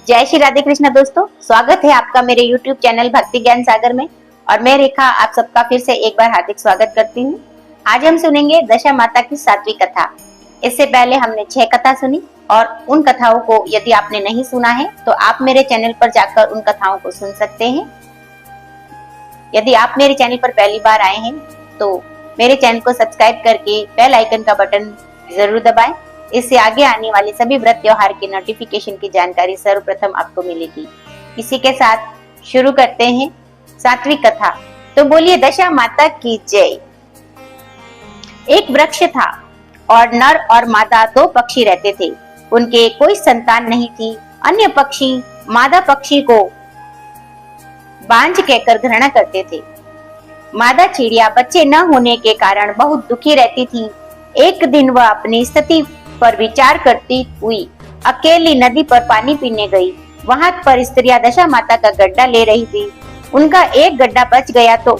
जय श्री राधे कृष्ण दोस्तों, स्वागत है आपका मेरे YouTube चैनल भक्ति ज्ञान सागर में। और मैं रेखा आप सबका फिर से एक बार हार्दिक स्वागत करती हूँ। आज हम सुनेंगे दशा माता की 7वीं कथा। इससे पहले हमने 6 कथा सुनी और उन कथाओं को यदि आपने नहीं सुना है तो आप मेरे चैनल पर जाकर उन कथाओं को सुन सकते हैं। यदि आप मेरे चैनल पर पहली बार आए हैं तो मेरे चैनल को सब्सक्राइब करके बेल आइकन का बटन जरूर दबाएं। इससे आगे आने वाले सभी व्रत त्योहार के नोटिफिकेशन की जानकारी सर्वप्रथम आपको मिलेगी। इसी के साथ शुरू करते हैं 7वीं कथा। तो बोलिए दशा माता की जय। एक वृक्ष था और नर और मादा 2 पक्षी रहते थे। उनके कोई संतान नहीं थी। अन्य पक्षी मादा पक्षी को बांझ कहकर घृणा करते थे। मादा चिड़िया बच्चे न होने के कारण बहुत दुखी रहती थी। एक दिन वह अपनी स्थिति पर विचार करती हुई अकेली नदी पर पानी पीने गई। वहां पर स्त्रियां दशा माता का गड्ढा ले रही थी। उनका एक गड्ढा बच गया तो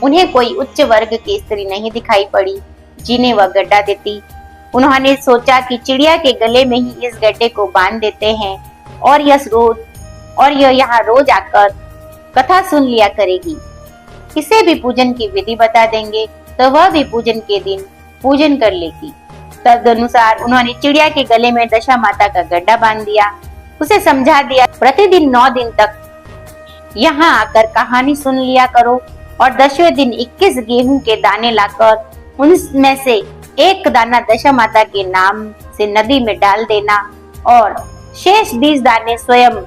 उन्हें कोई उच्च वर्ग की स्त्री नहीं दिखाई पड़ी जिन्हें वह गड्ढा देती। उन्होंने सोचा कि चिड़िया के गले में ही इस गड्ढे को बांध देते हैं और यह यहाँ रोज आकर कथा सुन लिया करेगी। किसे भी पूजन की विधि बता देंगे तो वह भी पूजन के दिन पूजन कर लेगी। तदनुसार उन्होंने चिड़िया के गले में दशा माता का गड्ढा बांध दिया। उसे समझा दिया, प्रतिदिन 9 दिन तक यहाँ आकर कहानी सुन लिया करो और 10वें दिन 21 गेहूं के दाने लाकर उनमें से एक दाना दशा माता के नाम से नदी में डाल देना और शेष 20 दाने स्वयं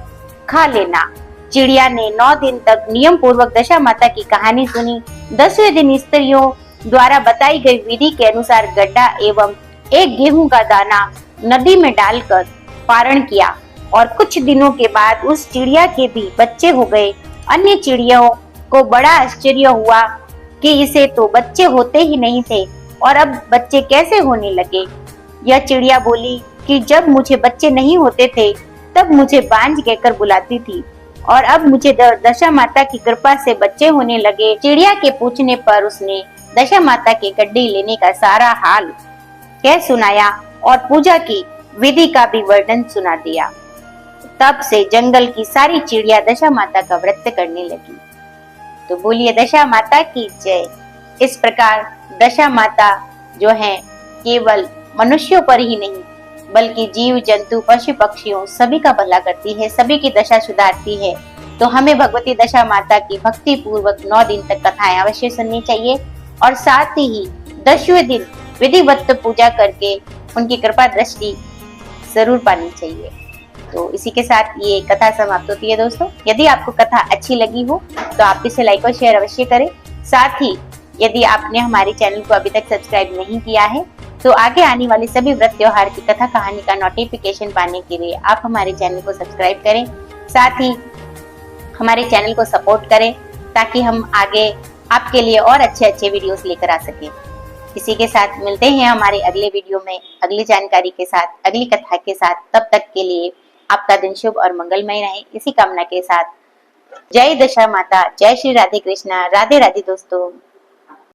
खा लेना। चिड़िया ने 9 दिन तक नियम पूर्वक दशा माता की कहानी सुनी। 10वें दिन स्त्रियों द्वारा बताई गई विधि के अनुसार गड्ढा एवं एक गेहूं का दाना नदी में डालकर पारण किया और कुछ दिनों के बाद उस चिड़िया के भी बच्चे हो गए। अन्य चिड़ियों को बड़ा आश्चर्य हुआ कि इसे तो बच्चे होते ही नहीं थे और अब बच्चे कैसे होने लगे। यह चिड़िया बोली कि जब मुझे बच्चे नहीं होते थे तब मुझे बांझ कहकर बुलाती थी और अब मुझे दशा माता की कृपा से बच्चे होने लगे। चिड़िया के पूछने पर उसने दशा माता के गड्ढे लेने का सारा हाल कह सुनाया और पूजा की विधि का भी वर्णन सुना दिया। तब से जंगल की सारी चिड़िया दशा माता का व्रत करने लगी। तो बोलिए दशा माता की जय। इस प्रकार दशा माता जो है केवल मनुष्यों पर ही नहीं बल्कि जीव जंतु पशु पक्षियों सभी का भला करती है, सभी की दशा सुधारती है। तो हमें भगवती दशा माता की भक्ति पूर्वक 9 दिन तक कथाएं अवश्य सुननी चाहिए और साथ ही 10वें दिन विधिवत पूजा करके उनकी कृपा दृष्टि जरूर पानी चाहिए। तो इसी के साथ ये कथा समाप्त होती है दोस्तों। यदि आपको कथा अच्छी लगी हो तो आप इसे लाइक और शेयर अवश्य करें। साथ ही यदि आपने हमारे चैनल को अभी तक सब्सक्राइब नहीं किया है तो आगे आने वाले सभी व्रत त्योहार की कथा कहानी का नोटिफिकेशन पाने के लिए आप हमारे चैनल को सब्सक्राइब करें। साथ ही हमारे चैनल को सपोर्ट करें ताकि हम आगे आपके लिए और अच्छे वीडियोस लेकर आ सकें। इसी के साथ मिलते हैं हमारे अगले वीडियो में अगली जानकारी के साथ, अगली कथा के साथ। तब तक के लिए आपका दिन शुभ और मंगलमय रहे, इसी कामना के साथ जय दशा माता, जय श्री राधे कृष्णा, राधे राधे दोस्तों।